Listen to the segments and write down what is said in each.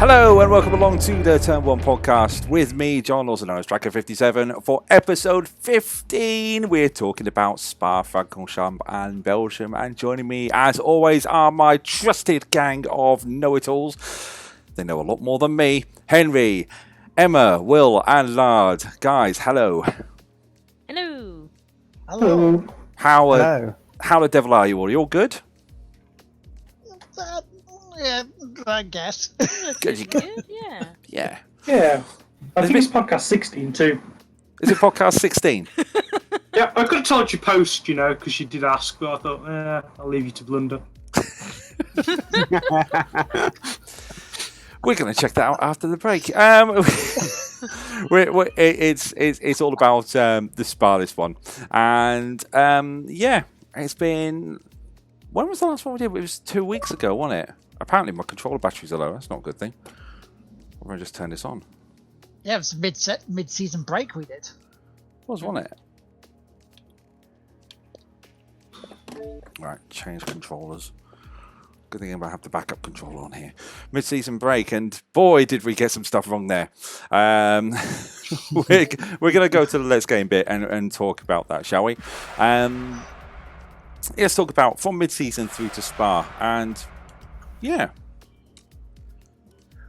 Hello and welcome along to the Turn 1 podcast with me, John, also known as Tracker57. For episode 15, we're talking about Spa-Francorchamps and Belgium. And joining me, as always, are my trusted gang of know-it-alls. They know a lot more than me. Henry, Emma, Will, and Lard. Guys, hello. Hello. Hello. How the devil are you all? You all good? Yeah, I guess. Good. Good, yeah. Yeah. Yeah. I think it's podcast 16 too. Is it podcast 16? Yeah, I could have told you post, because you did ask, but I thought, I'll leave you to blunder. We're going to check that out after the break. It's all about the Spa, this one. And, it's been... When was the last one we did? It was 2 weeks ago, wasn't it? Apparently my controller batteries are low. That's not a good thing. I'm going to just turn this on. Yeah, it was mid-season break we did. Wasn't it? Right, change controllers. Good thing I have the backup controller on here. Mid-season break, and boy, did we get some stuff wrong there. We're going to go to the Let's Game bit and talk about that, shall we? Let's talk about from mid-season through to Spa, and yeah.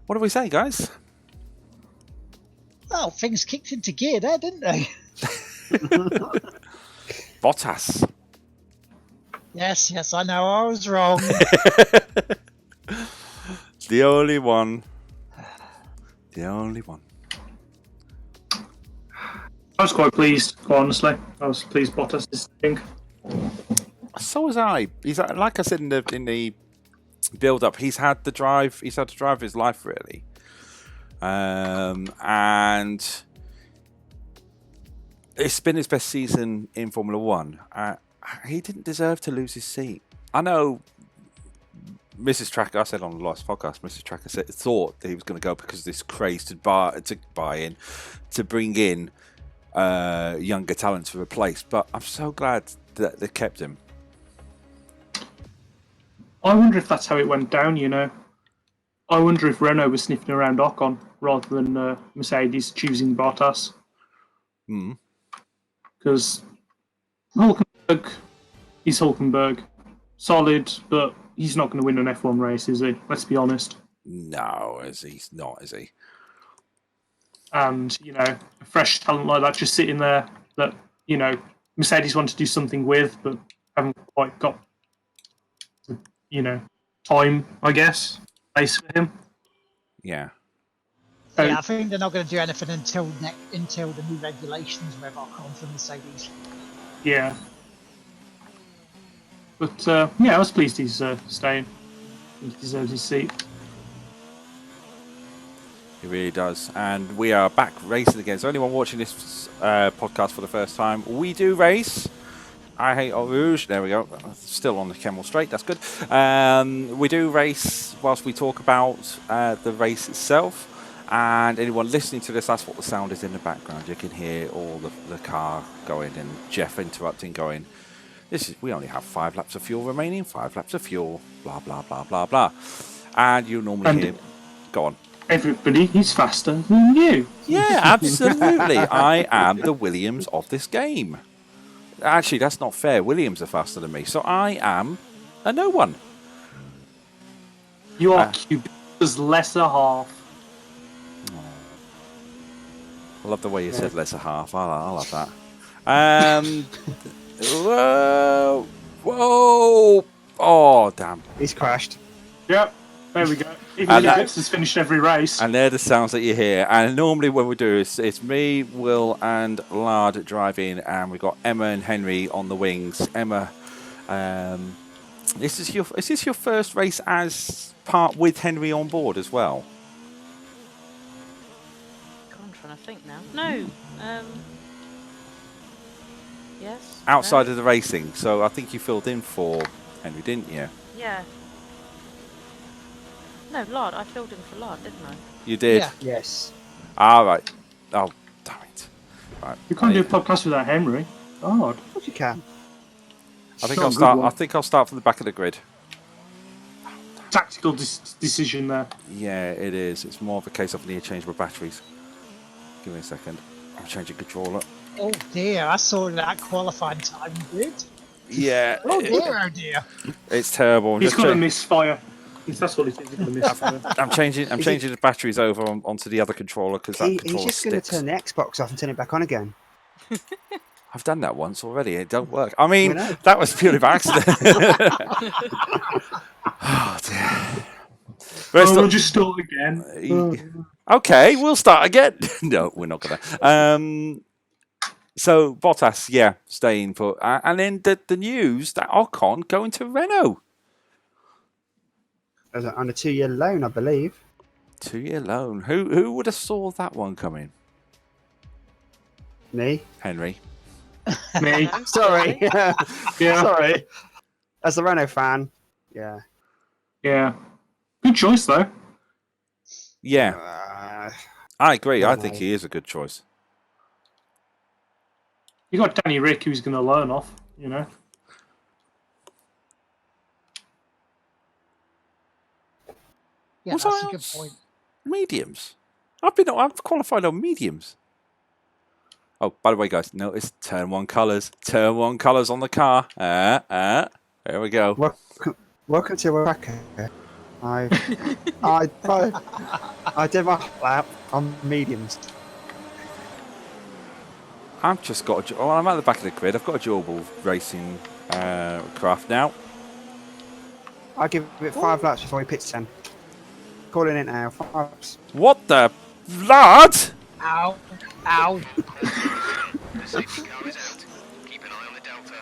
What do we say, guys? Oh, things kicked into gear there, didn't they? Bottas. Yes, I know I was wrong. The only one. The only one. I was quite pleased, honestly. I was pleased Bottas is thing. So was I. He's like I said in the build-up. He's had the drive. He's had to drive his life, really. And it's been his best season in Formula One. He didn't deserve to lose his seat. I know Mrs. Tracker, I said on the last podcast, Mrs. Tracker thought that he was going to go because of this craze to bring in younger talent to replace. But I'm so glad that they kept him. I wonder if that's how it went down, I wonder if Renault was sniffing around Ocon rather than Mercedes choosing Bottas. Because Hulkenberg, he's Hulkenberg. Solid, but he's not going to win an F1 race, is he? Let's be honest. No, he's not, is he? And, a fresh talent like that just sitting there that, Mercedes want to do something with, but haven't quite got, time, I guess, place for him. Yeah. Yeah, I think they're not going to do anything until the new regulations rev on from Mercedes. Yeah. But, I was pleased he's staying. He deserves his seat. He really does. And we are back racing again. So anyone watching this podcast for the first time, we do race. I hate Eau Rouge. There we go. Still on the camel straight. That's good. We do race whilst we talk about the race itself. And anyone listening to this, that's what the sound is in the background. You can hear all the car going and Jeff interrupting going, we only have 5 laps of fuel remaining, 5 laps of fuel, blah, blah, blah, blah, blah. And you normally hear... Go on. Everybody, he's faster than you. Yeah, absolutely. I am the Williams of this game. Actually, that's not fair. Williams are faster than me, so I am a no one. You are Cuba's lesser half. I love the way you said lesser half. I love that. Whoa! Oh, damn. He's crashed. Yep, there we go. Even Alex has finished every race. And they're the sounds that you hear. And normally when we do it's me, Will, and Lard driving, and we've got Emma and Henry on the wings. Emma, is this your first race as part with Henry on board as well? God, I'm trying to think now. No. Yes. Outside of the racing, so I think you filled in for Henry, didn't you? Yeah. No, Lard. I filled in for Lard, didn't I? You did? Yeah. Yes. All right. Oh, damn it. Right. You can't do a podcast without Henry. God. Of course you can. I think I'll start from the back of the grid. tactical decision there. Yeah, it is. It's more of a case of I need to change my batteries. Give me a second. I'm changing controller. Oh dear, I saw that qualifying time grid. Yeah. Oh dear, oh dear. It's terrible. I'm He's just got to cha- misfire. That's what it is. He's going to misfire. I'm changing the batteries over onto the other controller because that He's controller just going to sticks. turn the Xbox off and turn it back on again. I've done that once already. It don't work. I mean, We know. that was purely by accident. Oh dear. Rest We'll of- just start again. Okay, we'll start again. No, we're not gonna. So Bottas, yeah, staying put, and then the news that Ocon going to Renault. On a 2-year loan, I believe. 2-year loan. Who would have saw that one coming? Me. Henry. Me. Sorry. Yeah. Sorry. As a Renault fan, yeah. Yeah. Good choice, though. Yeah, I agree. I think Renault. he is a good choice. You got Danny Rick, who's going to learn off, you know. Yeah, What's that's a else? good point. Mediums. I've qualified on mediums. Oh, by the way, guys, notice turn one colours. Turn one colours on the car. There we go. Welcome to a cracker. I did my lap on mediums. I've just got. I'm at the back of the grid. I've got a durable racing craft now. I give it 5 laps before he pits 10. Calling it now. 5 laps. What the Lard? Ow. Ow. The safety car is out. Keep an eye on the delta.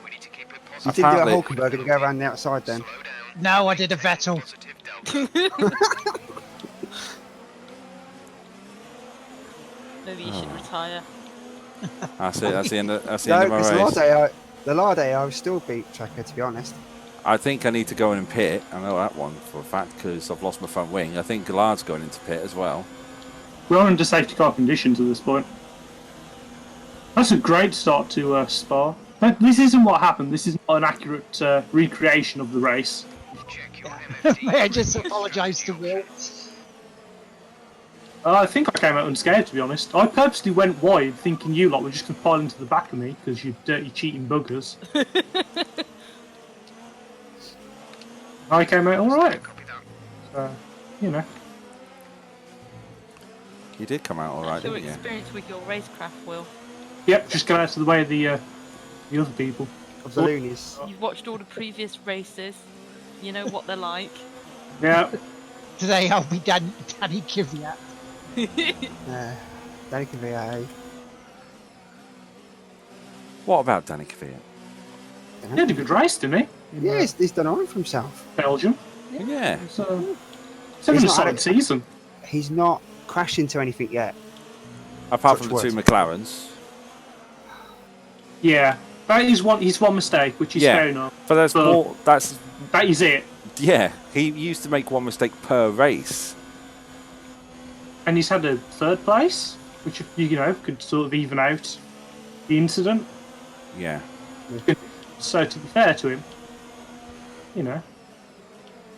We need to keep it You positive. didn't do a Apparently- Hulkenberg and go around the outside then. Slow down. No, I did a Vettel. Positive delta. Maybe you should retire. That's it. That's the end. That's the No, end of my because race. the Lard AI was still beat Tracker, to be honest. I think I need to go in and pit. I know that one for a fact because I've lost my front wing. I think Lard's going into pit as well. We're under safety car conditions at this point. That's a great start to Spa. But this isn't what happened. This is not an accurate recreation of the race. Check your MFD. May I just apologise to Will? I think I came out unscared, to be honest. I purposely went wide, thinking you lot were just going to pile into the back of me because you dirty, cheating buggers. I came out all right. Copy that. So, you know. You did come out all right, That's your didn't you? experience with your racecraft, Will. Yep, just get out of the way of the other people. Of the loonies. You've watched all the previous races. You know what they're like. Yeah. Today I'll be Danny Kvyat. Danny can be a. What about Danny Kvyat? He had a good race, didn't he? In, Yeah, he's done alright for himself. Belgium. Yeah. So, it's having a not had solid it. season. He's not crashed into anything yet. Apart Such from the two words. McLarens. Yeah. That is his one mistake, which is Yeah. fair enough. But that's But- more. That's That is it. yeah. He used to make one mistake per race. And he's had a third place, which, you know, could sort of even out the incident. Yeah. So, to be fair to him, you know,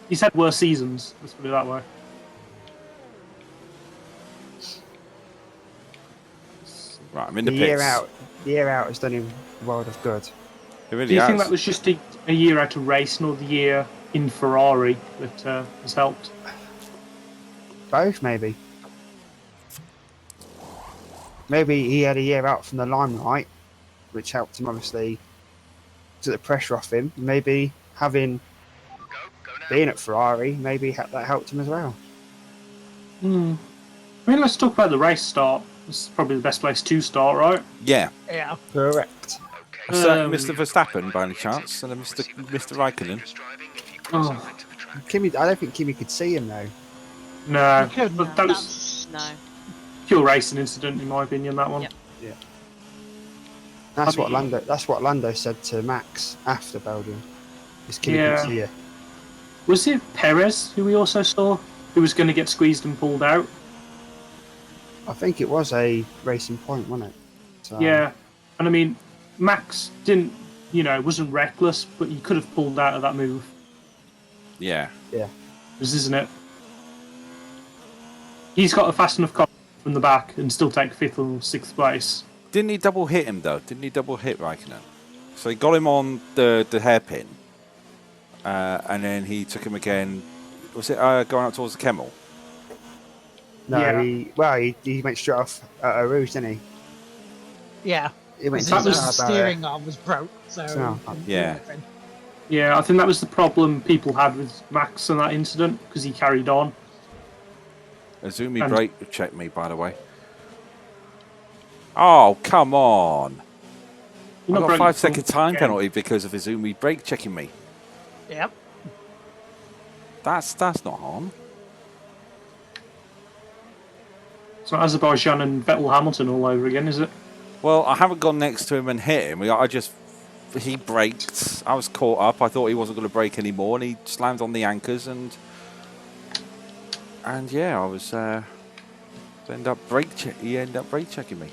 he's had worse seasons, let's put it that way. Right. I'm in The the pits. year out has done him a world of good. It really Do you has. think that was just a year out of race, nor the year in Ferrari that has helped? Both, maybe. Maybe he had a year out from the limelight, which helped him obviously took the pressure off him. Maybe having Go now. being at Ferrari, maybe that helped him as well. I mean, let's talk about the race start. This is probably the best place to start, right? Yeah. Yeah. Correct. Okay. Mr. Verstappen, by any chance, and Mr. Raikkonen. Dangerous driving. If you Oh. cross into the track. Kimmy, I don't think Kimmy could see him though. No, Couldn't but have. that was No. pure racing incident, in my opinion, that one. Yep. That's I what mean- Lando said to Max after Belgium. Is Kimmy Yeah. could see you. Was it Perez who we also saw, who was going to get squeezed and pulled out? I think it was a racing point, wasn't it? So, Yeah, and I mean, Max wasn't reckless, but he could have pulled out of that move. Yeah. Yeah. isn't it? He's got a fast enough car from the back and still take 5th or 6th place. Didn't he double hit him though? Didn't he double hit Raikkonen? So he got him on the hairpin, and then he took him again. Was it going out towards the Kemmel? No, Yeah. he went straight off at Rouge, didn't he? Yeah. He went Because to his the steering arm was broke, so So, he couldn't do yeah. anything. Yeah, I think that was the problem people had with Max and that incident, because he carried on. Azumi And- brake checked me, by the way. Oh, come on. You're I not got a breaking 5-second the time game. penalty because of Izumi brake checking me. Yep. That's not on. It's not Azerbaijan and Vettel Hamilton all over again, is it? Well, I haven't gone next to him and hit him. He braked. I was caught up. I thought he wasn't going to brake anymore, and he slammed on the anchors, and yeah, I was. He ended up brake checking me.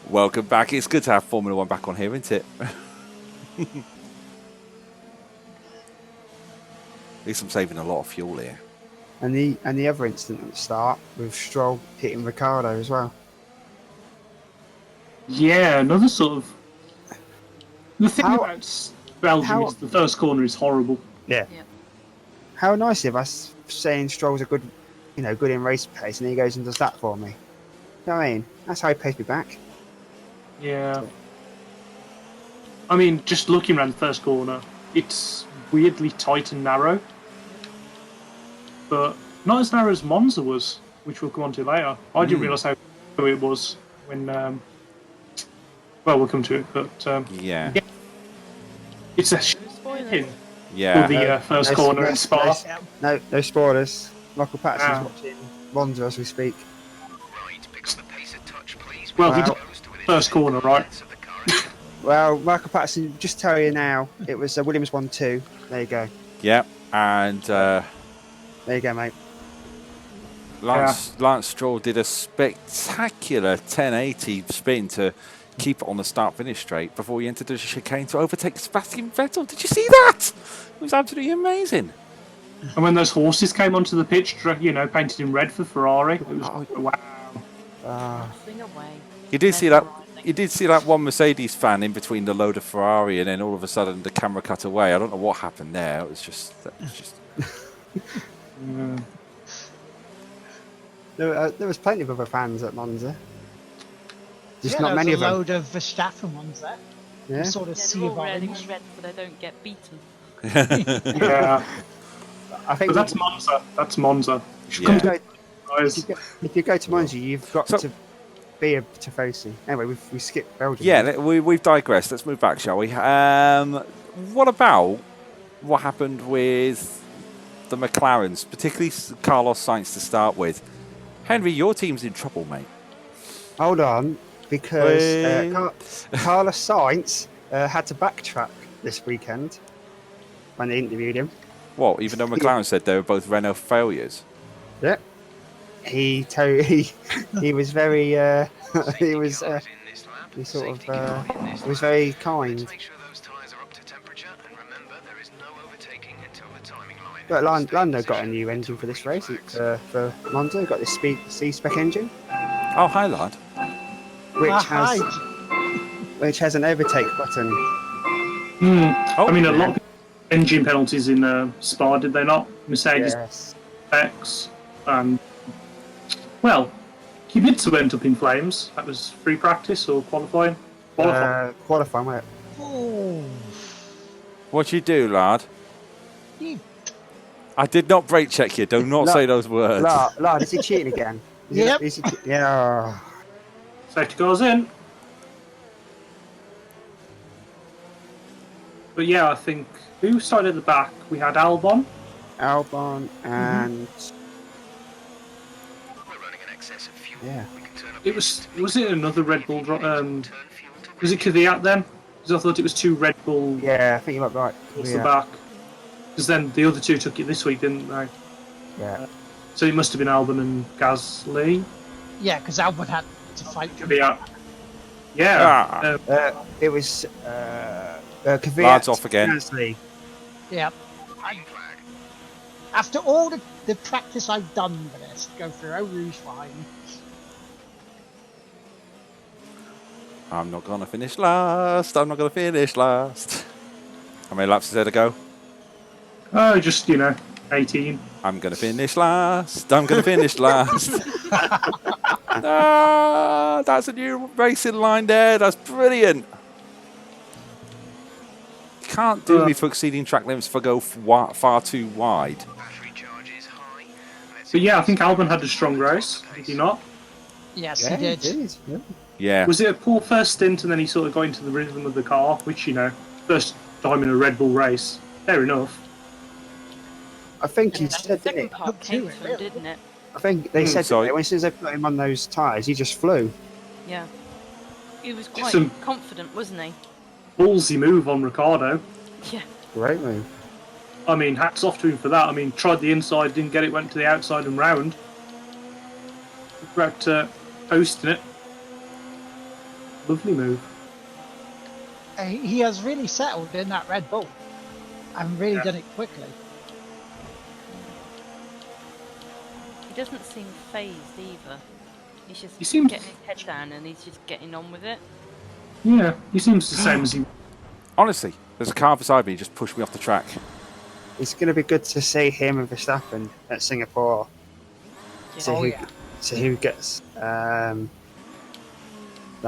Welcome back. It's good to have Formula One back on here, isn't it? At least I'm saving a lot of fuel here. And the other incident at the start with Stroll hitting Ricardo as well. Yeah, another sort of... The thing How- about Belgium how- is the first corner is horrible. Yeah. Yeah. How nice of us saying Stroll's a good, good in race pace, and he goes and does that for me. You know what I mean? That's how he pays me back. Yeah. I mean, just looking around the first corner, it's weirdly tight and narrow. But not as narrow as Monza was, which we'll come on to later. I didn't realise how narrow it was when... well, we'll come to it, but... Yeah. Yeah. It's a Spoilers. pin Yeah. for the first corner in Spa. No spoilers. Michael Patterson's Ah. watching Monza as we speak. Right, pick up the pace a touch, please. Well, he We're did close to within first 10 corner, right? minutes of the car. Well, Michael Patterson, just tell you now, it was Williams 1-2. There you go. Yeah. And There you go, mate. Lance Stroll did a spectacular 1080 spin to keep it on the start-finish straight before he entered the chicane to overtake Sebastian Vettel. Did you see that? It was absolutely amazing. And when those horses came onto the pitch, painted in red for Ferrari, it was wow. Sing away. You did They're see that. surprising. You did see that one Mercedes fan in between the load of Ferrari, and then all of a sudden the camera cut away. I don't know what happened there. It was just. There was plenty of other fans at Monza. Just Yeah, not there many was of a them. load of Verstappen ones there. Yeah. Sort of Yeah, sea they're of all wearing orange. red so they don't get beaten. Yeah, I think but that's Monza. That's Monza. You should Yeah. come if, you to go, guys. if you go to Monza, you've got So- to be a Tifosi. Anyway, we skipped Belgium. Yeah, we've digressed. Let's move back, shall we? What about what happened with the McLarens, particularly Carlos Sainz to start with? Henry, your team's in trouble, mate. Hold on, because Wait. Carlos Sainz had to backtrack this weekend when they interviewed him. What? Even though McLaren said they were both Renault failures. Yeah. He was very he was he sort of he was very kind. Make sure those tyres are up to temperature, and remember there is no overtaking until the timing line. But Lando got a new engine for this race for Monza. Got this C-spec engine, Oh, hi, lad. which has an overtake button. Oh, I mean, a lot of engine penalties in Spa, did they not? Mercedes Yes. X, well, Kubica went up in flames. That was free practice or qualifying? Qualifying, wasn't it? Oh, What you do, lad? you- I did not brake check you. Do not No. say those words. Lard, is he cheating again? Yep. Yeah. Safety cars in. But yeah, I think who started at the back? We had Albon. Albon and We're running in excess of fuel. yeah. We can turn up It was it another Red Bull? turn fuel to Was it Kvyat then? Because I thought it was two Red Bull Yeah, I think you might be right. towards the Yeah. back. Because then the other two took it this week, didn't they? Yeah. So it must have been Albon and Gasly. yeah, because Albert had to fight. Kvyat. Yeah. Ah. It was Kvyat, Lard's off again. Gasly, Yeah, flag. After all the practice I've done for this, go through Eau Rouge fine. I'm not going to finish last. I'm not going to finish last. How many laps is there to go? Oh, just, 18. I'm going to finish last. I'm going to finish last. Ah, that's a new racing line there. That's brilliant. You can't do me for exceeding track limits if I go far too wide. Battery charge is high. Let's But yeah, I think increase Albon had a strong race. Did he not? Yes, Yeah, he did. Yeah. Yeah. Was it a poor first stint and then he sort of got into the rhythm of the car, which, first time in a Red Bull race. Fair enough. I think he Yeah, the said, didn't second it? part Up came to to it, him, really. didn't it? I think they said sorry. that as soon as they put him on those tyres, he just flew. Yeah. He was quite Some- confident, wasn't he? Ballsy move on Ricardo. Yeah. Great move. I mean, hats off to him for that. I mean, tried the inside, didn't get it, went to the outside and round. About posting it. Lovely move. He has really settled in that Red Bull and really Yeah. done it quickly. He doesn't seem phased either. He's just He seems- getting his head down and he's just getting on with it. Yeah, he seems the same as he. Honestly, there's a car beside me. Just pushed me off the track. It's going to be good to see him and Verstappen at Singapore. Yeah. See Oh, who, yeah. see who gets the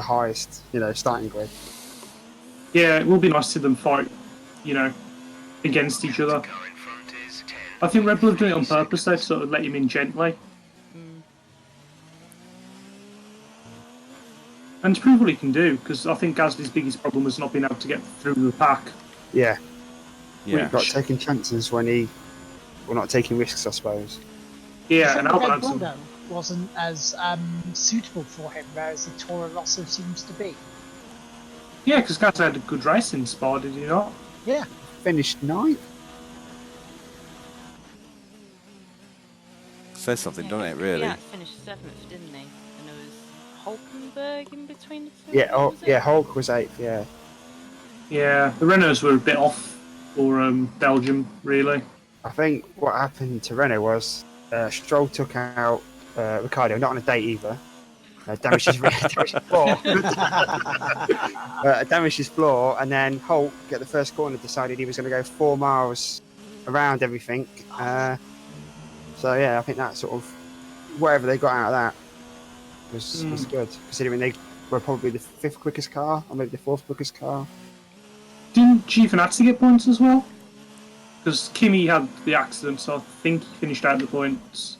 highest, starting grid. Yeah, it will be nice to see them fight, against each other. car in front is 10. I think Red Bull have done it on purpose, though, to sort of let him in gently. Mm. And to prove what he can do, because I think Gasly's biggest problem was not being able to get through the pack. Yeah, Yeah. not taking chances not taking risks, I suppose. Yeah, I and think the Albon Red had Bull, some. though, wasn't as suitable for him, whereas the Toro Rosso seems to be. Yeah, because Gasly had a good race in Spa, did he not? Yeah. Finished ninth. Says something, doesn't it, He really? had finished 7th, didn't he? And there was Hulkenberg in between the two. Yeah, was it? Hulk was 8th. Yeah, Yeah, the Renaults were a bit off for Belgium, really. I think what happened to Renault was Stroll took out Ricciardo, not on a date either. Damaged his floor. Damaged his floor, and then Hulk at the first corner decided he was going to go 4 miles around everything. So yeah, I think that sort of whatever they got out of that was good, considering they were probably the 5th quickest car, or maybe the 4th quickest car. Didn't Giovinazzi get points as well? Because Kimi had the accident, so I think he finished out the points.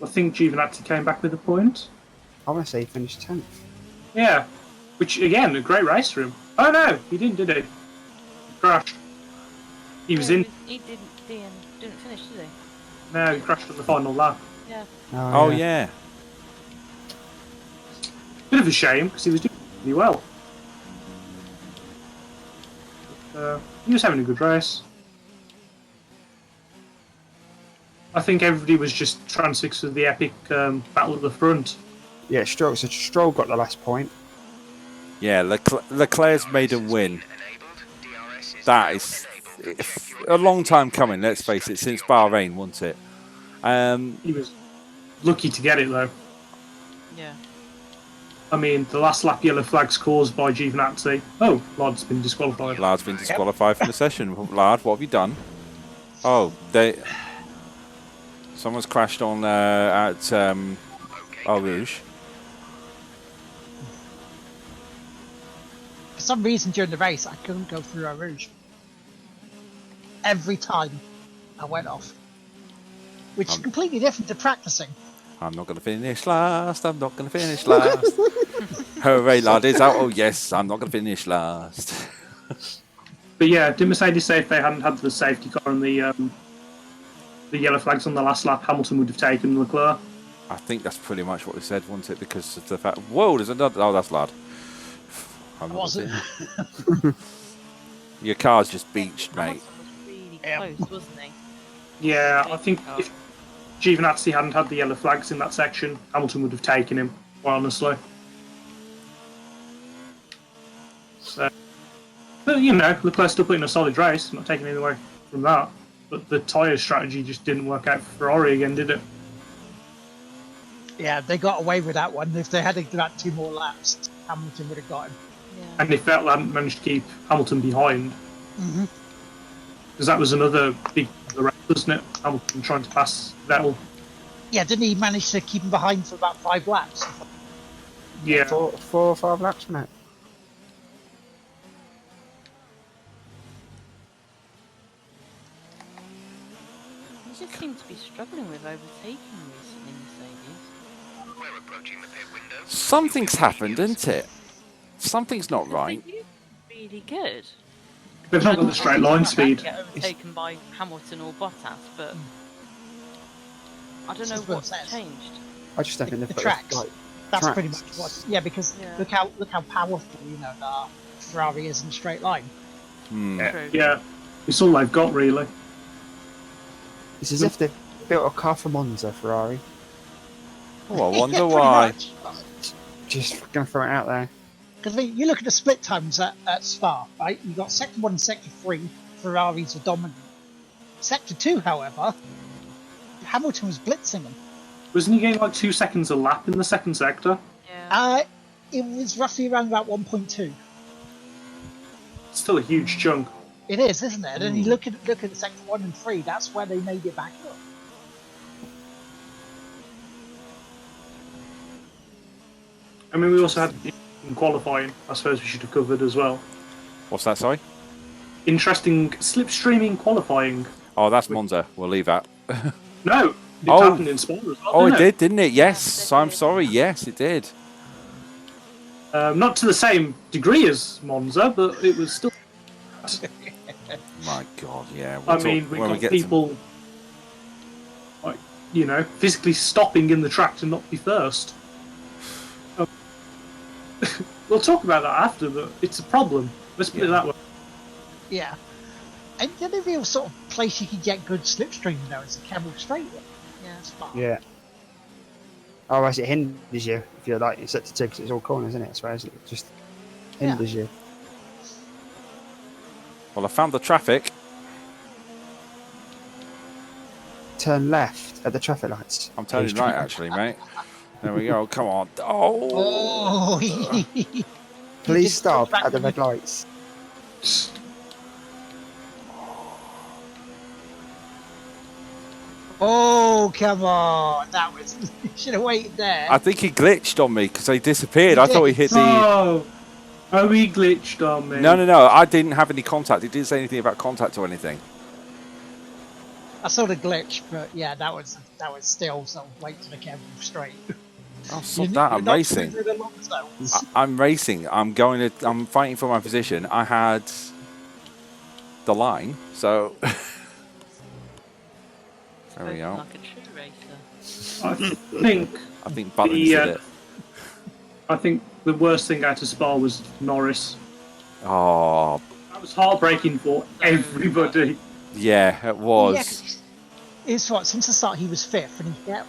I think Giovinazzi came back with a point. I want to say he finished 10th. Yeah, which again, a great race for him. Oh no, he didn't, did he? He crashed. He was in. He didn't finish, did he? No, he crashed on the final lap. Yeah. Oh, yeah. Bit of a shame because he was doing really well. He was having a good race. I think everybody was just transfixed with the epic battle at the front. Yeah, Stroll got the last point. Yeah, Leclerc's maiden win. Enabled. DRS is That is a long time coming, let's face it, since Bahrain, wasn't it? He was lucky to get it though. Yeah. I mean, the last lap yellow flag's caused by Giovinazzi. Oh, Lard's been disqualified. Lard's been disqualified from the session. Lard, what have you done? Oh, someone's crashed on at Eau Rouge. For some reason during the race, I couldn't go through Eau Rouge. Every time I went off. Which is completely different to practicing. I'm not going to finish last. I'm not going to finish last. Hooray, Lard is out. Oh, yes, I'm not going to finish last. But yeah, did Mercedes say if they hadn't had the safety car and the yellow flags on the last lap, Hamilton would have taken Leclerc? I think that's pretty much what we said, wasn't it? Because of the fact... Whoa, there's another... Oh, that's Lard. I'm not Was it? gonna- Your car's just beached, mate. Hamilton was really Yeah. close, wasn't he? Yeah, I think if Giovinazzi hadn't had the yellow flags in that section, Hamilton would have taken him, quite honestly. So, but Leclerc's still putting a solid race, not taking it away from that. But the tyre strategy just didn't work out for Ferrari again, did it? Yeah, they got away with that one. If they had about 2 more laps, Hamilton would have got him. Yeah. And if Vettel hadn't managed to keep Hamilton behind, Mm-hmm. because that was another big race, wasn't it? Hamilton trying to pass Vettel. Yeah, didn't he manage to keep him behind for about 5 laps? Yeah. 4 or 5 laps, wasn't it? They just seem to be struggling with overtaking recently, Mercedes. We're approaching the pit window. Something's happened, isn't it? Something's not right. They used to be really good. They've not got the straight line speed. Get overtaken by Hamilton or Bottas, but I don't know That's what what's it says. changed. I just don't think The they've got tracks. like, That's tracks. pretty much what. Yeah, because Yeah. look how powerful the Ferrari is in a straight line. Hmm. True. Yeah. It's all they've got, really. It's as if they've built a car for Monza, Ferrari. Oh, I wonder Yeah, pretty why. much. Just gonna throw it out there. Because you look at the split times at Spa, right? You got sector 1 and sector 3, Ferraris were dominant. Sector 2, however, Hamilton was blitzing them. Wasn't he getting like 2 seconds a lap in the second sector? Yeah. It was roughly around about 1.2. Still a huge chunk. It is, isn't it? And you look at sector 1 and 3, that's where they made it back up. I mean, we also had in qualifying, I suppose we should have covered as well. What's that, sorry? Interesting slipstreaming qualifying. Oh, that's Monza. We'll leave that. No, it Oh. happened in Spa as well. Oh, it didn't did, didn't it? Yes. Yes, it I'm did. sorry. Yes, it did. Not to the same degree as Monza, but it was still. My God, yeah. I We'll mean, talk we when got get to- people, like, you know, physically stopping in the track to not be first. We'll talk about that after, but it's a problem. Let's put it that way. Yeah. And the only real sort of place you can get good slipstream though is the Camel Straight one. Yeah. Spa. Yeah. Otherwise, it hinders you if you're like it's at the 2 because it's all corners, isn't it? I suppose it just hinders you. Well, I found the traffic. Turn left at the traffic lights. I'm turning Please. right, actually, mate. There we go. Come on. Oh. Oh, Please Just stop back at the to red lights. oh, come on! That was you should have waited there. I think he glitched on me because he disappeared. I thought he hit the. Oh, he glitched on me. No. I didn't have any contact. It didn't say anything about contact or anything. I saw the glitch, but yeah, that was still sort of wait to the Camel Straight. Oh, stop that! I'm not racing. through the long zones. I'm racing. I'm fighting for my position. I had the line, so there we go. Like a true racer. I think Buttons did it. I think the worst thing out of Spa was Norris. Oh, That was heartbreaking for everybody. yeah, it Yeah, was. 'cause it's what since the start he was 5th, and he Yep.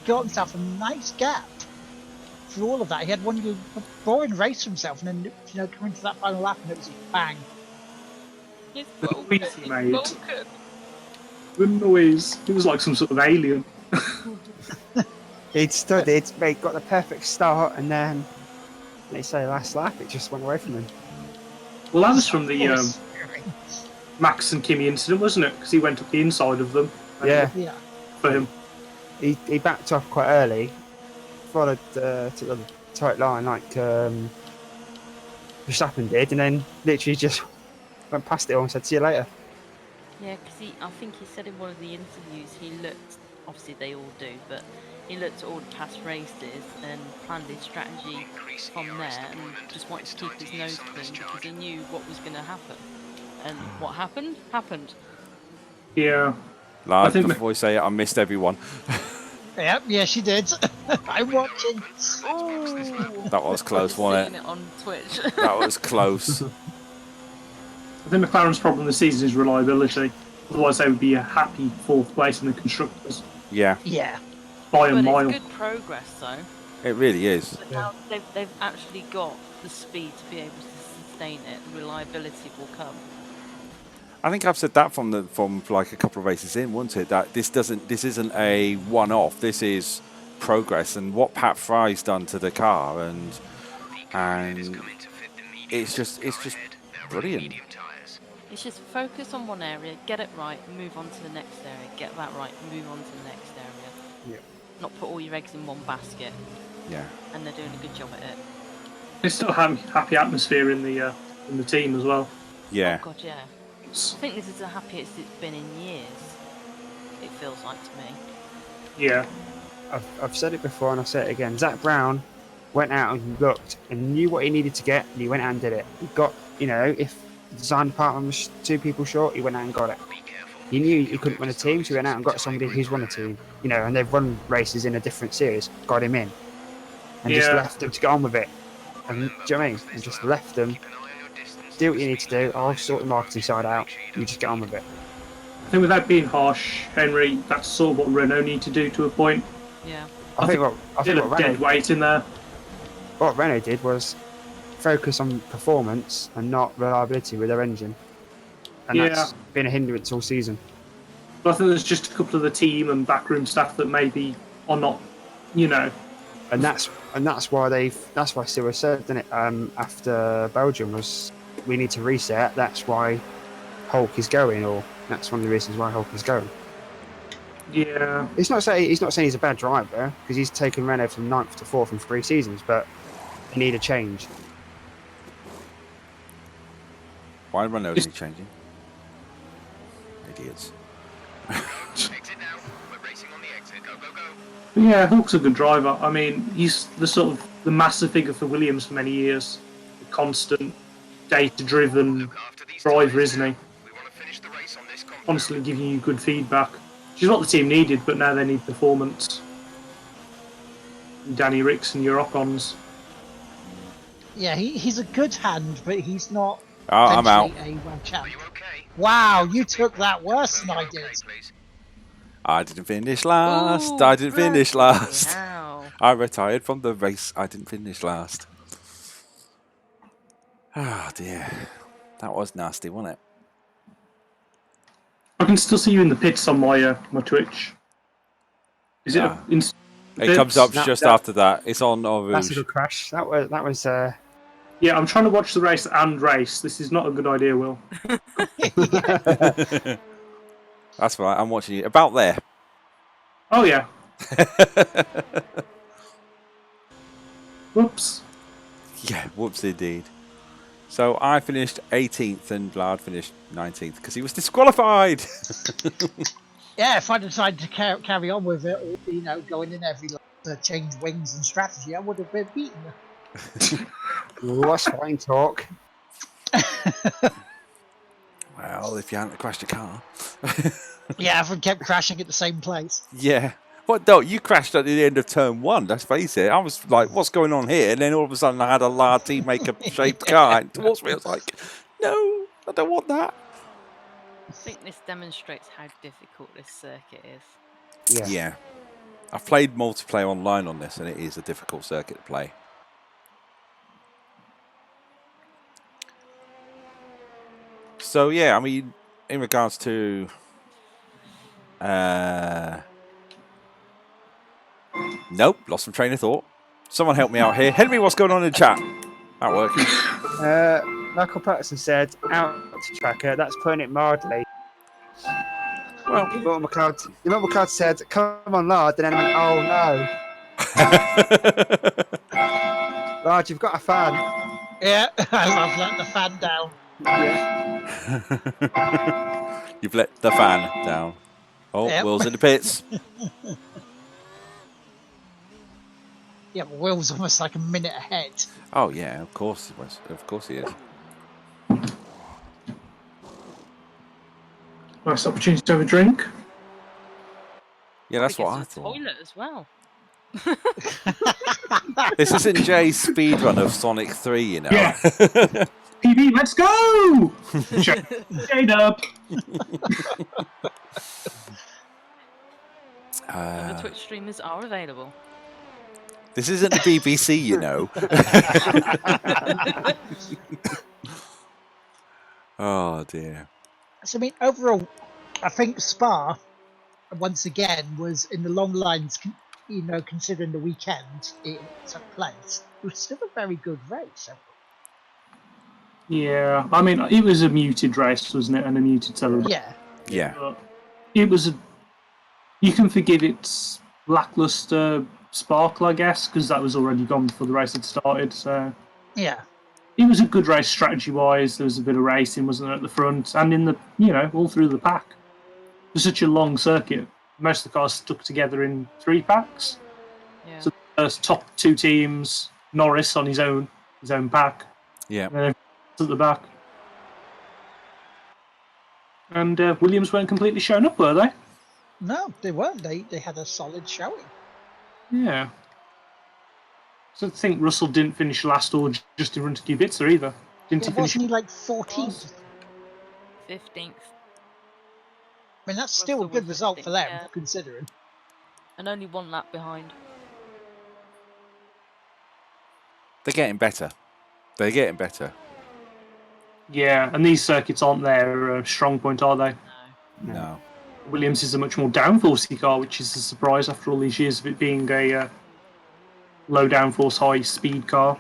got himself a nice gap through all of that. He had one good boring race for himself, and then coming to that final lap, and it was a bang. It's The broken. noise he It's made. broken. The noise. He was like some sort of alien. He'd studied, mate, got the perfect start, and then they say last lap, it just went away from him. Well, that was from the Yes. Max and Kimi incident, wasn't it? Because he went up the inside of them. Yeah, Yeah. For him. he backed off quite early, followed to the tight line like Verstappen did, and then literally just went past it all and said, "See you later." Yeah, because I think he said in one of the interviews he looked, obviously they all do, but he looked at all the past races and planned his strategy from there and just wanted to keep his nose clean because he knew what was going to happen. And what happened? Happened. Yeah. Lard, I think before we say it, I missed everyone. Yep, yeah, she did. I'm watching. Oh, That was close, wasn't seen it? it on Twitch. That was close. I think McLaren's problem this season is reliability. Otherwise, they would be a happy 4th place in the constructors Yeah, Yeah. by a But mile. it's good progress though. it really is. But now they've actually got the speed to be able to sustain it. Reliability will come. I think I've said that from like a couple of races in, wasn't it? That this isn't a one-off. This is progress, and what Pat Fry's done to the car, and it's just brilliant. It's just focus on one area, get it right, move on to the next area, get that right, move on to the next area. Yeah. Not put all your eggs in one basket. Yeah. And they're doing a good job at it. There's still a happy atmosphere in the team as well. Yeah. Oh god, yeah. I think this is the happiest it's been in years. It feels like to me. Yeah. I've said it before and I'll say it again. Zach Brown went out and looked and knew what he needed to get, and he went out and did it. He got, if the design department was 2 people short, he went out and got it. He knew he couldn't win a team, so he went out and got somebody who's won a team. And they've run races in a different series, got him in, and just left them to get on with it. And do you know what I mean? And just left them. Do what you need to do. I'll sort the marketing side out. You just get on with it. I think without being harsh, Henry, that's sort of what Renault need to do to a point. Yeah. I think what dead weight in there. What Renault did was focus on performance and not reliability with their engine. And that's been a hindrance all season. But I think there's just a couple of the team and backroom staff that maybe are not, And that's why Stewart said, didn't it? After Belgium was, we need to reset. That's why Hulk is going, or that's one of the reasons why Hulk is going. Yeah. He's not saying he's a bad driver, because he's taken Renault from 9th to 4th in 3 seasons, but they need a change. Why Renault is he changing? Idiots. Exit now. We're racing on the exit. Go, go, go. Yeah, Hulk's a good driver. I mean, he's the massive figure for Williams for many years. The constant, data-driven driver, isn't he? We want to finish the race on this compound. Constantly giving you good feedback. Which is what the team needed, but now they need performance. Danny Ricks and your Ocons. Yeah, he's a good hand, but he's not. Oh, I'm out. A world champ. Are you okay? Wow, you took that worse than I Okay, did. please. I didn't finish last. Ooh, I didn't finish bloody last. hell. I retired from the race. I didn't finish last. Oh dear. That was nasty, wasn't it? I can still see you in the pits on my Twitch. Is Yeah. it? It comes up just after that. It's on Eau That's a Rouge. good crash. That was. Yeah, I'm trying to watch the race and race. This is not a good idea, Will. That's right. I'm watching you. About there. Oh yeah. Whoops. Yeah, whoops indeed. So I finished 18th and Lard finished 19th because he was disqualified. Yeah, if I decided to carry on with it, or, going in every lap to change wings and strategy, I would have been beaten. That's fine talk. Well, if you hadn't crashed your car. Yeah, everyone kept crashing at the same place. Yeah. What? No, you crashed at the end of turn 1. Let's face it. I was like, "What's going on here?" And then all of a sudden, I had a Lard team maker-shaped car towards me. I was like, "No, I don't want that." I think this demonstrates how difficult this circuit is. Yeah. I've played multiplayer online on this, and it is a difficult circuit to play. So yeah, I mean, in regards to nope, lost some train of thought. Someone help me out here. Henry, what's going on in the chat? That works. Michael Patterson said, out to tracker, that's putting it mildly. Well, Immortal McLeod said, come on, Lard, and then I went, oh no. Lard, you've got a fan. Yeah, I've let the fan down. Yeah. You've let the fan down. Oh, Yep. Will's in the pits. Yeah, but Will's almost like a minute ahead. Oh yeah, of course he was. Of course he is. Nice opportunity to have a drink. Yeah, that's Probably what I gets to the thought. Toilet as well. This isn't Jay's speedrun of Sonic 3, you know. Yeah. PB, let's go! Shade up. The Twitch streamers are available. This isn't the BBC, you know. Oh dear. So I mean, overall, I think Spa once again was in the long lines. Considering the weekend it took place, it was still a very good race. Yeah, I mean, it was a muted race, wasn't it, and a muted celebration. Yeah, Yeah. But it was. You can forgive its lackluster sparkle, I guess, because that was already gone before the race had started. So yeah. it was a good race strategy-wise. There was a bit of racing, wasn't there, at the front and in the all through the pack. It was such a long circuit. Most of the cars stuck together in 3 packs. Yeah. So the first top 2 teams, Norris on his own pack, Yeah. and then at the back. And Williams weren't completely shown up, were they? No, they weren't. They had a solid showing. Yeah. So I think Russell didn't finish last or just in front of Kubica either. Didn't Yeah, he finish? wasn't he like 14th? 15th. I mean, that's still a Russell good was result for them, 15th, considering. and only 1 lap behind. They're getting better. They're getting better. Yeah, and these circuits aren't their strong point, are they? No. Williams is a much more downforcey car, which is a surprise after all these years of it being a low downforce, high speed car.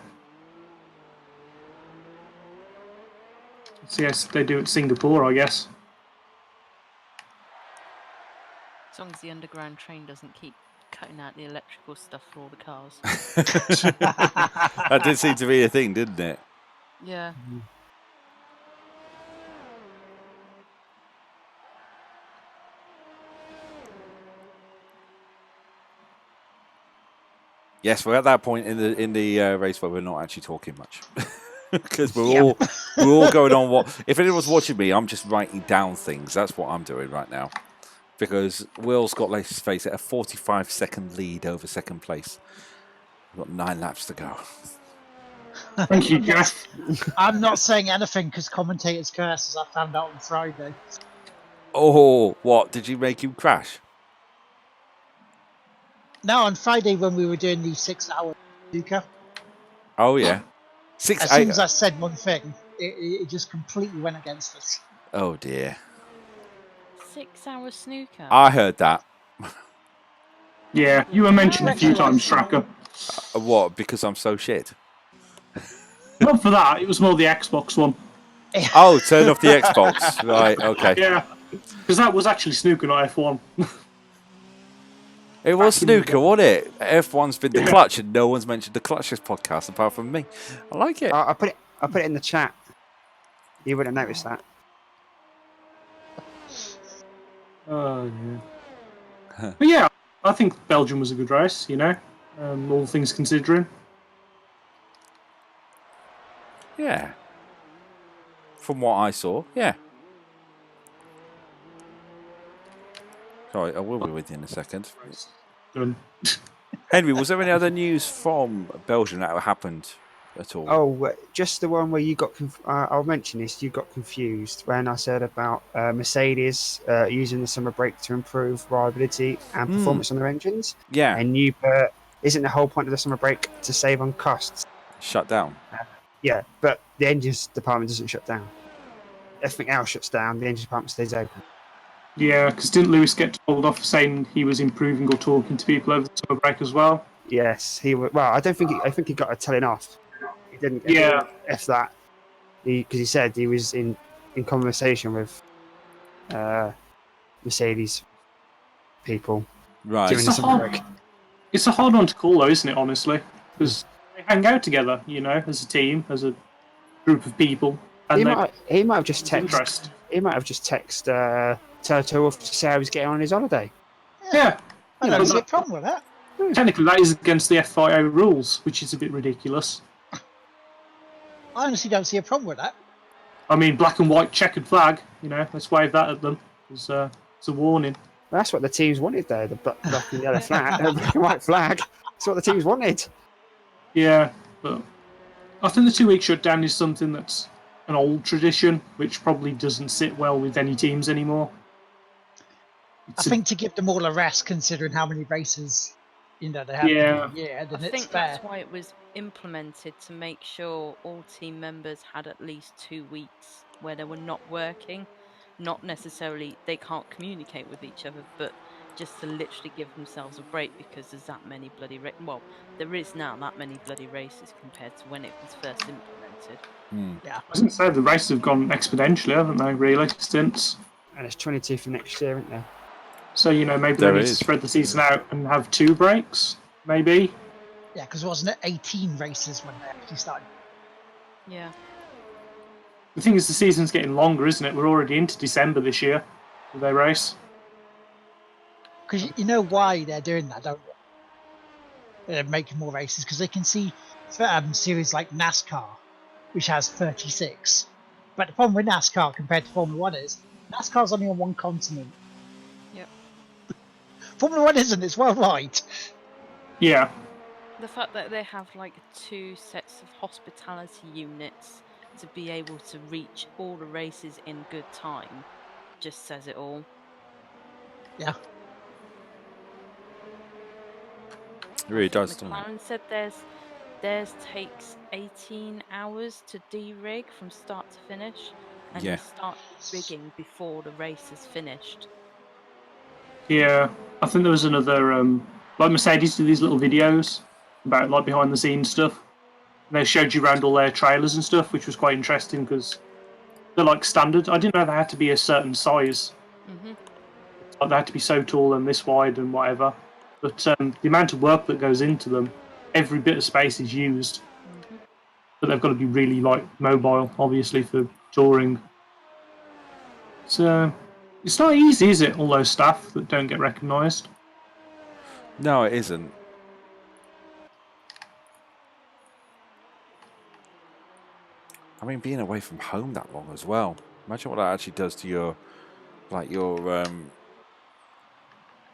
So yes, they do it at Singapore, I guess. As long as the underground train doesn't keep cutting out the electrical stuff for all the cars. That did seem to be a thing, didn't it? Yeah. Yes, we're at that point in the race where we're not actually talking much because we're all going on what. If anyone's watching me, I'm just writing down things. That's what I'm doing right now because Will's got, let's face it, a 45-second lead over second place. We've got 9 laps to go. Thank you, Jeff. I'm not saying anything because commentators curse, as I found out on Friday. Oh, what did you make him crash? No, on Friday when we were doing the 6-hour Duca, Oh yeah, as soon as I said one thing, it just completely went against us. Oh dear, 6-hour snooker. I heard that. Yeah, you were mentioned a few times, Tracker. What? Because I'm so shit. Not for that, it was more the Xbox one. Oh, turn off the Xbox. Right, okay. Yeah, because that was actually snooker, not F1. It was snooker, wasn't it? F1's been the clutch, and no one's mentioned the clutch this podcast apart from me. I like it. I put it in the chat. You wouldn't have noticed that. Oh, yeah. But yeah, I think Belgium was a good race, all things considering. Yeah. From what I saw, yeah. Sorry, I will be with you in a second. Done. Henry, was there any other news from Belgium that happened at all? Oh, just the one where you got. I'll mention this. You got confused when I said about Mercedes using the summer break to improve reliability and performance on their engines. Yeah. And you put, isn't the whole point of the summer break to save on costs? Shut down. Yeah, but the engines department doesn't shut down. Everything else shuts down. The engine department stays open. Yeah, because didn't Lewis get told off saying he was improving or talking to people over the summer break as well? Yes, he. Well, I don't think. I think he got a telling off. He didn't. Yeah. F that. Because he said he was in conversation with Mercedes people Right. during the summer break. It's a hard one to call, though, isn't it? Honestly, because they hang out together, as a team, as a group of people. And He might have just texted. Interest. He might have just texted Toto off to say how he's getting on his holiday. Yeah. I don't see a problem with that. Technically, that is against the FIA rules, which is a bit ridiculous. I honestly don't see a problem with that. I mean, black and white checkered flag, let's wave that at them. It's a warning. Well, that's what the teams wanted, though. The black and yellow flag, the black and white flag. That's what the teams wanted. Yeah, but I think the 2-week shutdown is something that's an old tradition, which probably doesn't sit well with any teams anymore. I think to give them all a rest, considering how many races, they have. Yeah. Then I it's think fair. that's why it was implemented, to make sure all team members had at least 2 weeks where they were not working, not necessarily they can't communicate with each other, but just to literally give themselves a break because there's that many bloody well, there is now that many bloody races compared to when it was first implemented. Yeah. I was going to say the races have gone exponentially, haven't they? Really, since. And it's 22 for next year, isn't there? So maybe There they need is. to spread the season out and have 2 breaks, maybe. Yeah, because wasn't it 18 races when they actually started? Yeah. The thing is, the season's getting longer, isn't it? We're already into December this year. With their race. Because you know why they're doing that, don't you? They're making more races because they can see series like NASCAR, which has 36. But the problem with NASCAR compared to Formula One is NASCAR's only on one continent. Yep. Formula One isn't; it's worldwide. Yeah. The fact that they have like 2 sets of hospitality units to be able to reach all the races in good time just says it all. Yeah. It really I think does, doesn't it? McLaren said theirs takes 18 hours to de-rig from start to finish, and Yeah. they start rigging before the race is finished. Yeah. I think there was another, like Mercedes did these little videos about like behind the scenes stuff. And they showed you around all their trailers and stuff, which was quite interesting because they're like standard. I didn't know they had to be a certain size. Hmm. Like they had to be so tall and this wide and whatever. But the amount of work that goes into them, every bit of space is used. Hmm. But they've got to be really like mobile, obviously for touring. So it's not easy, is it? All those staff that don't get recognised. No, it isn't. I mean, being away from home that long as well. Imagine what that actually does to your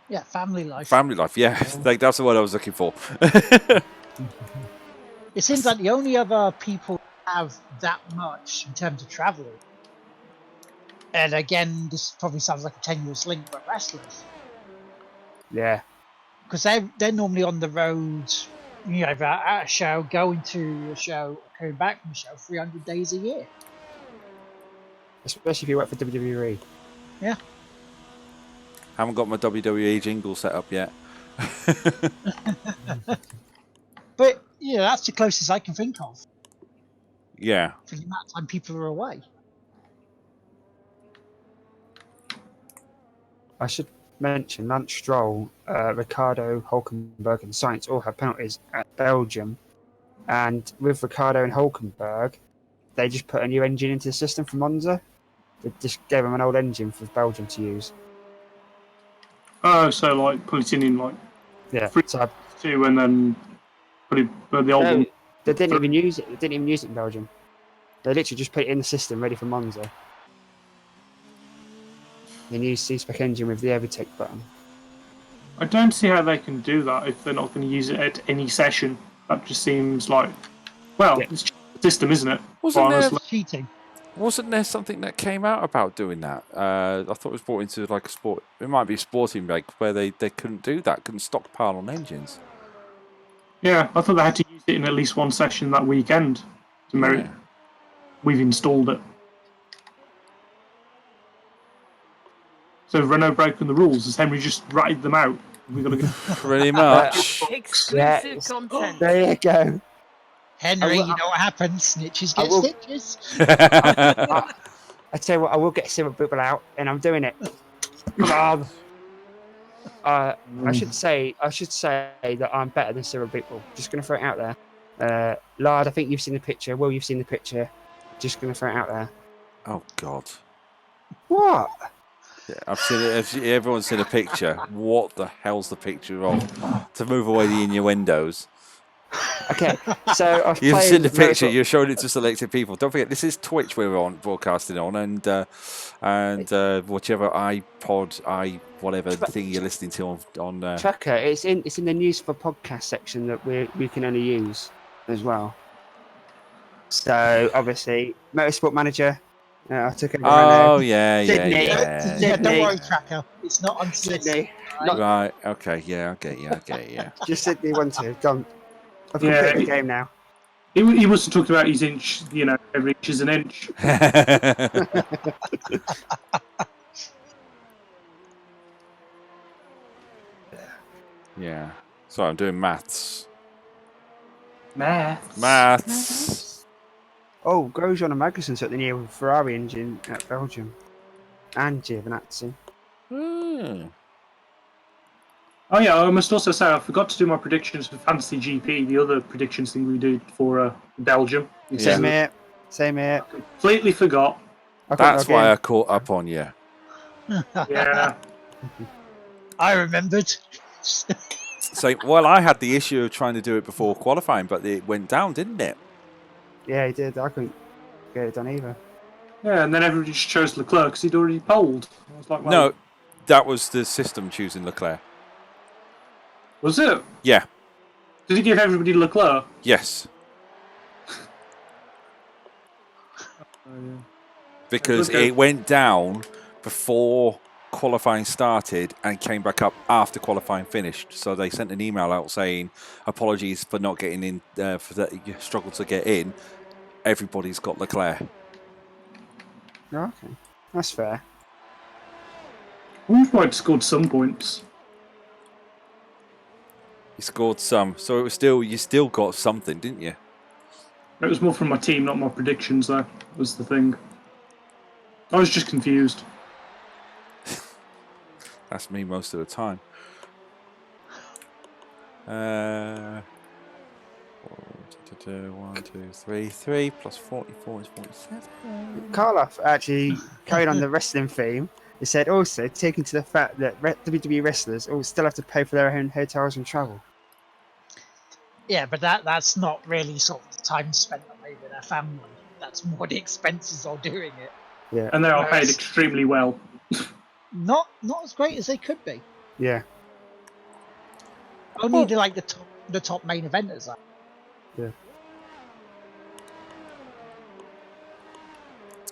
Yeah, family life. family life. Yeah, that's the word I was looking for. It seems like the only other people have that much in terms of traveling. And again, this probably sounds like a tenuous link, but wrestlers, Yeah. because they're normally on the road, at a show, going to a show, coming back from a show, 300 days a year. Especially if you work for WWE. Yeah. Haven't got my WWE jingle set up yet. But that's the closest I can think of Yeah. for the amount of time people are away. I should mention Lance Stroll, Ricardo, Hulkenberg, and Sainz all have penalties at Belgium. And with Ricardo and Hulkenberg, they just put a new engine into the system from Monza. They just gave them an old engine for Belgium to use. Oh, so like put it in like Yeah. 2 and then put it the old one. They didn't even use it. They didn't even use it in Belgium. They literally just put it in the system, ready for Monza. The new C-spec engine with the overtake button. I don't see how they can do that if they're not going to use it at any session. That just seems like, it's just the system, isn't it? Wasn't there- Honestly. Cheating. Wasn't there something that came out about doing that? I thought it was brought into like a sport. It might be a sporting rig where they couldn't do that, couldn't stockpile on engines. Yeah, I thought they had to use it in at least one session that weekend. To merit. Yeah. We've installed it. So have Renault broken the rules? Has Henry just ratted them out? We've got to go. Pretty much. Exclusive content. There you go. Henry, you know what happens? Snitches I get will- stitches. I tell you what, I will get Cyril Bibble out, and I'm doing it. Come on. I should say that I'm better than Cyril Bibble. Just going to throw it out there. Lard, I think you've seen the picture. Will, you've seen the picture. Just going to throw it out there. Oh God. What? Yeah, I've seen it. Everyone's seen a picture. What the hell's the picture of? To move away the innuendos. Okay, so I've You've played seen the picture. Motorsport- You're showing it to selected people. Don't forget, this is Twitch we're on broadcasting on, and whichever iPod, whatever thing you're listening to on. Trucker, it's in the news for podcast section that we can only use as well. So obviously, Motorsport Manager, I took over. Oh yeah, Sydney. yeah. Yeah, don't Sydney. worry, Tracker. It's not on Sydney, Right. Okay. Yeah. I get you. just Sydney 1-2. Done. I've Yeah. completed the game now. He wasn't talking about his inch, you know, every inch is an inch. Yeah. Sorry, I'm doing maths. Maths. Maths. Oh, Grosjean and Magnussen took the new Ferrari engine at Belgium. And Giovinazzi. Hmm. Oh yeah, I must also say I forgot to do my predictions for Fantasy GP, the other predictions thing we did for Belgium. Same here. Same here. Completely forgot. I couldn't That's log why in. I caught up on you. Yeah. I remembered. So, well, I had the issue of trying to do it before qualifying, but it went down, didn't it? Yeah, he did. I couldn't get it done either. Yeah, and then everybody just chose Leclerc because he'd already polled. I was like, well, No, that was the system choosing Leclerc. was it? Yeah. Did he give everybody Leclerc? Yes. Because Okay. it went down before qualifying started and came back up after qualifying finished. So they sent an email out saying, apologies for not getting in, for that you struggled to get in. Everybody's got Leclerc. Oh, okay. That's fair. We might have scored some points. You scored some. So it was still, you still got something, didn't you? It was more from my team, not my predictions, though, was the thing. I was just confused. That's me most of the time. 1, 2, 3, 3 plus 44 is 47. Karloff actually carried on the wrestling theme. He said also, taking to the fact that WWE wrestlers all still have to pay for their own hotels and travel. Yeah, but that's not really sort of the time spent away with their family. That's more the expenses of doing it. Yeah. And they are paid Whereas- extremely well. Not as great as they could be. Yeah. Only the top main eventers are. Yeah.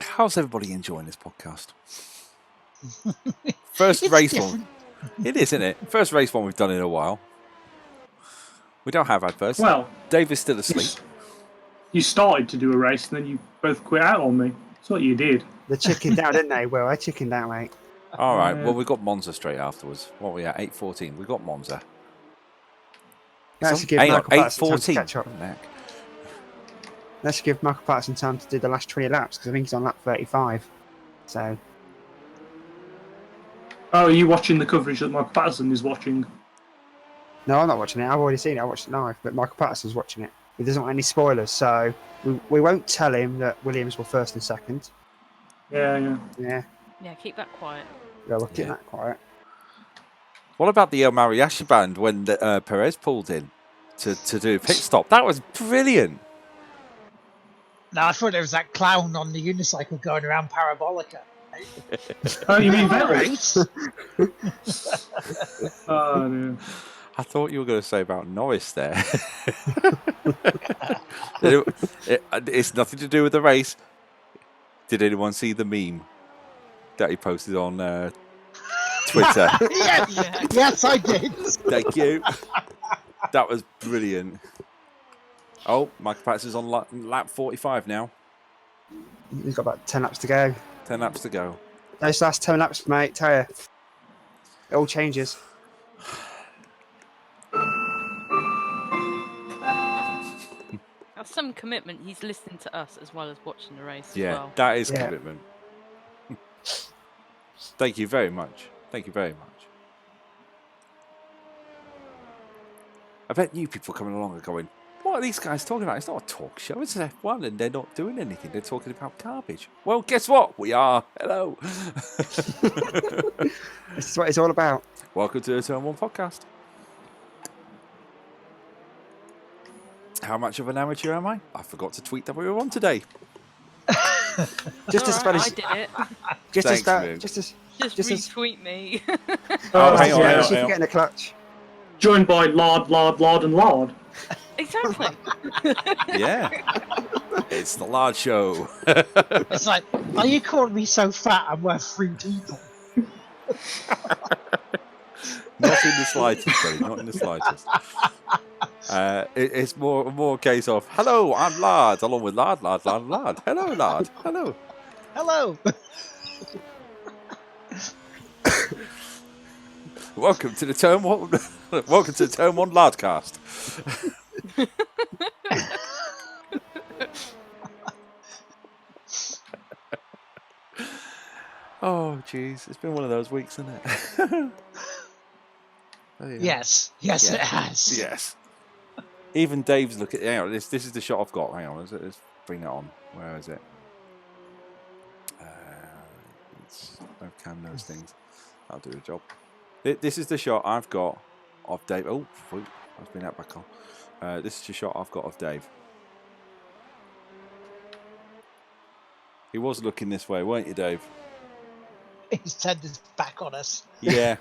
How's everybody enjoying this podcast? First It's race different. one. It is, isn't it? First race one we've done in a while. We don't have adverts. Well, Dave is still asleep. you started to do a race and then you both quit out on me. That's what you did. They chickened out, didn't they? Well, I chickened out, mate. All right. Well, we got Monza straight afterwards. What were we at? 8:14. We got Monza. Let's give Hang on, Michael Patterson time to 8:14. catch up. Let's give Michael Patterson time to do the last 20 laps because I think he's on lap 35. So, Oh, are you watching the coverage that Michael Patterson is watching? no, I'm not watching it. I've already seen it. I watched it live, but Michael Patterson's watching it. He doesn't want any spoilers, so we won't tell him that Williams were first and second. Yeah. Yeah, keep that quiet. we'll keep that quiet. What about the El Mariachi band when Perez pulled in to do a pit stop? That was brilliant. No, I thought there was that clown on the unicycle going around Parabolica. Oh, you mean Vettel? Right? Oh, no. I thought you were going to say about Norris there. It's nothing to do with the race. Did anyone see the meme that he posted on Twitter? Yes, I did. Thank you. That was brilliant. Oh, Michael Patterson's on lap 45 now. He's got about 10 laps to go. 10 laps to go. Those last 10 laps, mate, tell you, it all changes. That's some commitment. He's listening to us as well as watching the race Yeah, as well. that is Yeah. commitment. Thank you very much. Thank you very much. I bet new people coming along are going, what are these guys talking about? It's not a talk show, it's an F1 and they're not doing anything. They're talking about garbage. Well, guess what? We are. Hello. This is what it's all about. Welcome to the Turn 1 podcast. How much of an amateur am I? I forgot to tweet that we were on today. Just as bad I as did it. just as Thanks, bad, Moon. Just Just as- retweet me. Oh, hang on, yeah, hang on, she hang can get in the clutch. Joined by Lard, and Lard. Exactly. Yeah. It's the Lard Show. It's like, are you calling me so fat I'm worth 3 people? Not in the slightest, buddy. Not in the slightest. It's more a case of, hello, I'm Lard, along with Lard. Hello, Lard. Hello. Hello. Welcome to the Turn 1 Welcome to the Turn 1 Lardcast. Oh, jeez. It's been one of those weeks, isn't it? Yes, it has. Yes. Even Dave's looking. Hang on, this is the shot I've got. Hang on, let's bring that on. Where is it? It's no cam, those things. I'll do the job. This is the shot I've got of Dave. Oh, I've been that back on. This is the shot I've got of Dave. He was looking this way, weren't you, Dave? He's turned his back on us. Yeah.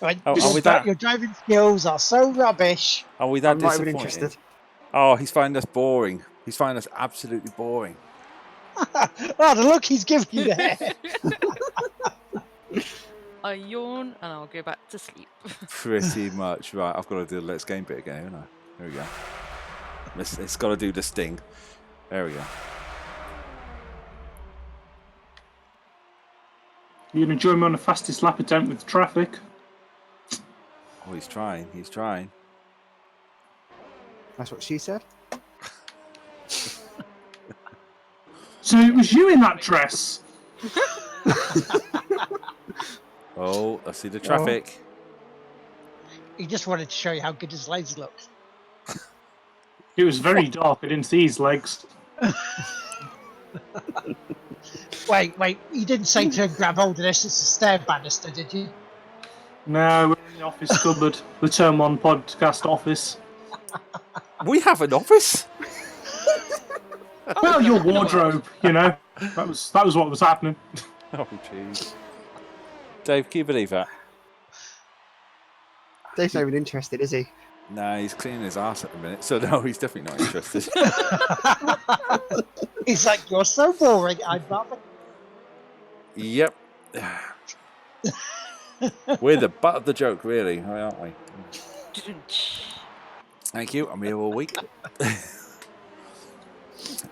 Right, that? Your driving skills are so rubbish. Are we that I'm not even disappointed? interested. Oh, he's finding us boring. He's finding us absolutely boring. Oh, the look he's giving you there. I yawn and I'll go back to sleep. Pretty much. Right, I've got to do the Let's Game bit again, haven't I? There we go. It's got to do the sting. There we go. You're going to join me on the fastest lap attempt with traffic. Oh, he's trying. He's trying. That's what she said. So it was you in that dress. Oh, I see the traffic. He just wanted to show you how good his legs look. It was very dark. I didn't see his legs. Wait, you didn't say to grab hold of this, it's a stair banister, did you? No, we're in the office cupboard. The Term 1 podcast office. We have an office? Well, your wardrobe, you know. That was what was happening. Oh, jeez. Dave, can you believe that? Dave's not even interested, is he? No, he's cleaning his arse at the minute, so no, he's definitely not interested. He's like, you're so boring, I'd rather... Yep. We're the butt of the joke, really, aren't we? Thank you. I'm here all week.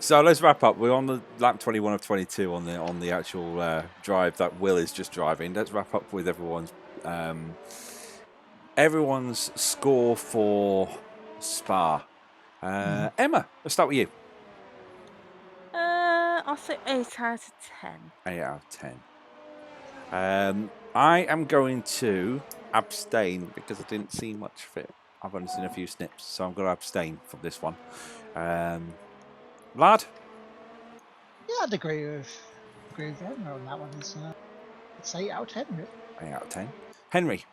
So let's wrap up. We're on the lap 21 of 22 on the actual drive that Will is just driving. Let's wrap up with everyone's score for Spa. Emma, let's start with you. I'll say 8 out of 10. 8 out of 10. I am going to abstain because I didn't see much of it. I've only seen a few snips, so I'm going to abstain from this one. Lard? Yeah, I'd agree with Emma on that one. It's 8 out of 10, really. 8 out of 10. Henry?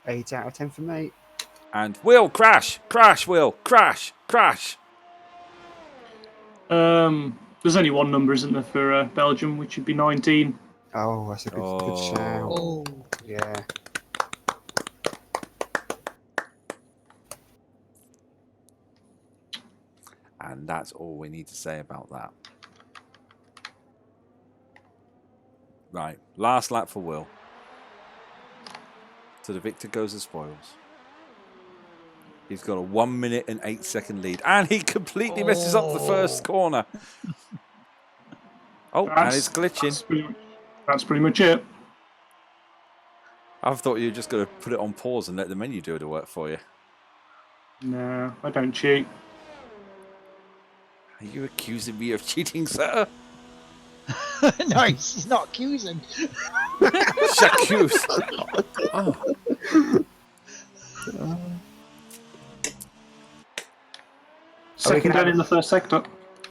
8 out of 10 for me. And Will, crash! Crash, Will! Crash! Crash! There's only one number, isn't there, for Belgium, which would be 19. Oh, that's a good shout. Oh. Yeah. And that's all we need to say about that. Right, last lap for Will. So the victor goes the spoils. He's got a 1 minute and 8 second lead. And he completely messes up the first corner. Oh, and it's glitching. That's pretty much it. I thought you were just going to put it on pause and let the menu do the work for you. No, I don't cheat. Are you accusing me of cheating, sir? No, he's not accusing. J'accuse. Oh. Second down in the first sector.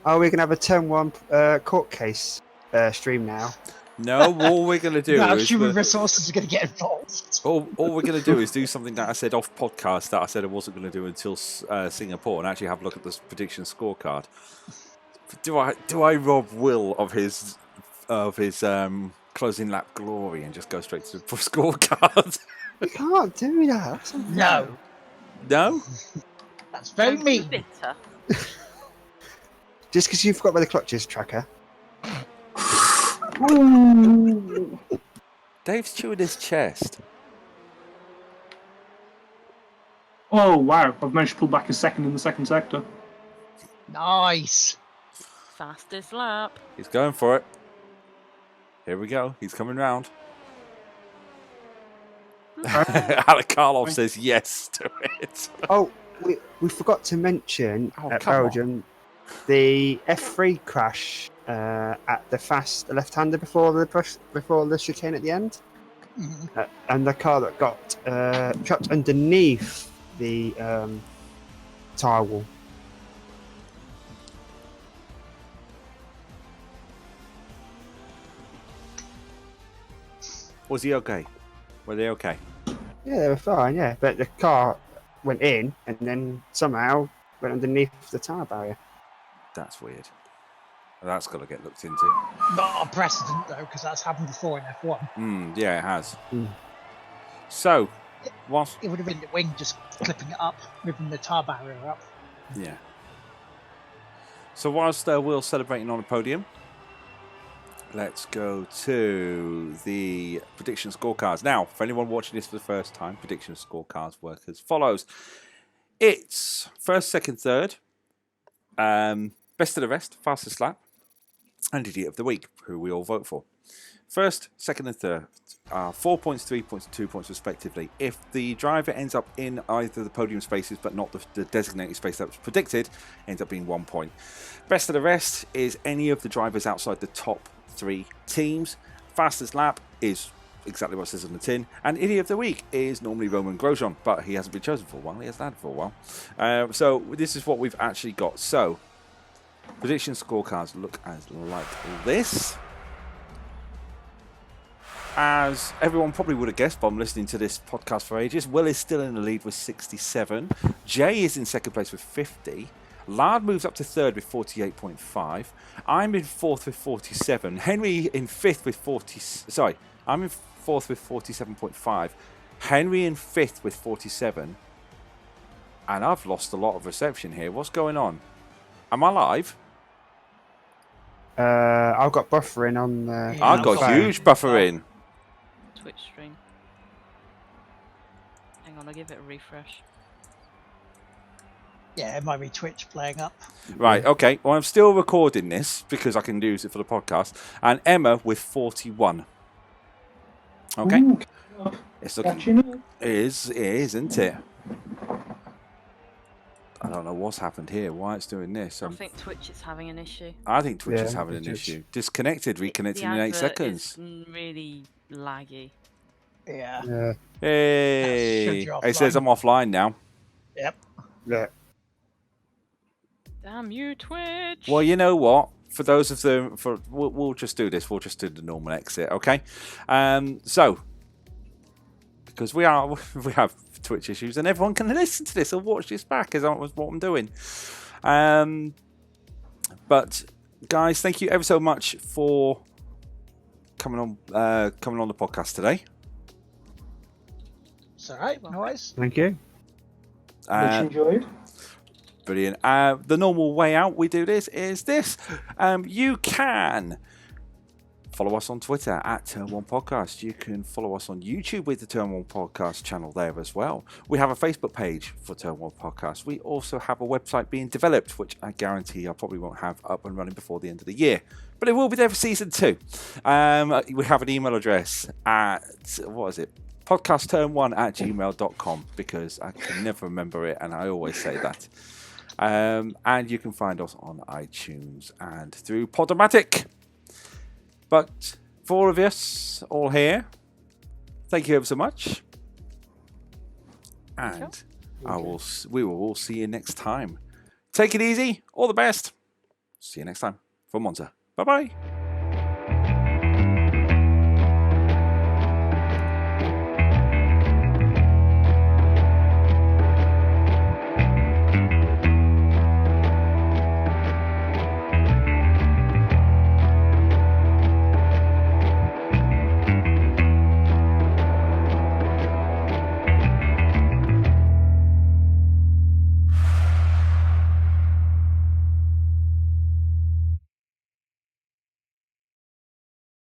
Oh, we can have a Turn 1 court case stream now. No, all we're going to do No, is... human resources are going to get involved. All we're going to do is do something that I said off podcast that I said I wasn't going to do until Singapore, and actually have a look at this prediction scorecard. Do I rob Will of his closing lap glory and just go straight to the scorecard? You can't do that. That's No, No? that's very Don't be mean. bitter. Just because you forgot where the clutch is, Tracker. Dave's chewing his chest. Oh, wow. I've managed to pull back a second in the second sector. Nice. Fastest lap. He's going for it. Here we go. He's coming round. Alec Karloff says yes to it. Oh, we forgot to mention Oh, at come on. Belgium the F3 crash at the fast left-hander before the chicane at the end, and the car that got trapped underneath the tyre wall. Was he okay? Were they okay? Yeah, they were fine. Yeah, but the car went in and then somehow went underneath the tyre barrier. That's weird. That's got to get looked into. Not a precedent though, because that's happened before in F1. Yeah, it has. Mm. So, what? It would have been the wing just clipping it up, moving the tar barrier up. Yeah. So whilst we're celebrating on a podium, let's go to the prediction scorecards. Now, for anyone watching this for the first time, prediction scorecards work as follows. It's first, second, third, best of the rest, fastest lap, and idiot of the week, who we all vote for. First, second, and third are 4 points, 3 points, and 2 points respectively. If the driver ends up in either the podium spaces but not the designated space that was predicted, ends up being 1 point. Best of the rest is any of the drivers outside the top 3 teams. Fastest lap is exactly what it says on the tin. And idiot of the week is normally Roman Grosjean, but he hasn't been chosen for a while. He hasn't had it for a while. So this is what we've actually got. So prediction scorecards look as like this. As everyone probably would have guessed from listening to this podcast for ages, Will is still in the lead with 67. Jay is in second place with 50. Lard moves up to third with 48.5. I'm in fourth with 47. Henry in fifth with 40. Sorry, I'm in fourth with 47.5. Henry in fifth with 47. And I've lost a lot of reception here. What's going on? Am I live? I've got buffering on. I've got phone. huge buffering. Twitch stream. Hang on, I'll give it a refresh. Yeah, it might be Twitch playing up. Right, okay. Well, I'm still recording this because I can use it for the podcast. And Emma with 41. Okay. Ooh, It's looking. catching up. It is, isn't it? I don't know what's happened here. Why it's doing this. I think Twitch is having an issue. I think Twitch is Yeah, having an Twitch. issue. Disconnected, reconnected The in 8 advert seconds. is really laggy. Yeah. Yeah. Hey, That should be it says offline. I'm offline now. Yep. Yeah. Damn you, Twitch! Well, you know what? For those of them, we'll just do this. We'll just do the normal exit, okay? So because we have Twitch issues, and everyone can listen to this or watch this back, as what I'm doing. But guys, thank you ever so much for coming on the podcast today. It's alright, no worries. Thank you. Much enjoyed. Brilliant. The normal way out we do this is this. You can follow us on Twitter at Turn 1 Podcast. You can follow us on YouTube with the Turn 1 Podcast channel there as well. We have a Facebook page for Turn 1 Podcast. We also have a website being developed, which I guarantee I probably won't have up and running before the end of the year. But it will be there for season 2. We have an email address at, what is it? podcastturn1@gmail.com, because I can never remember it and I always say that. And you can find us on iTunes and through Podomatic. But for all of us all here, thank you ever so much. And we will all see you next time. Take it easy. All the best. See you next time from Monza. Bye-bye.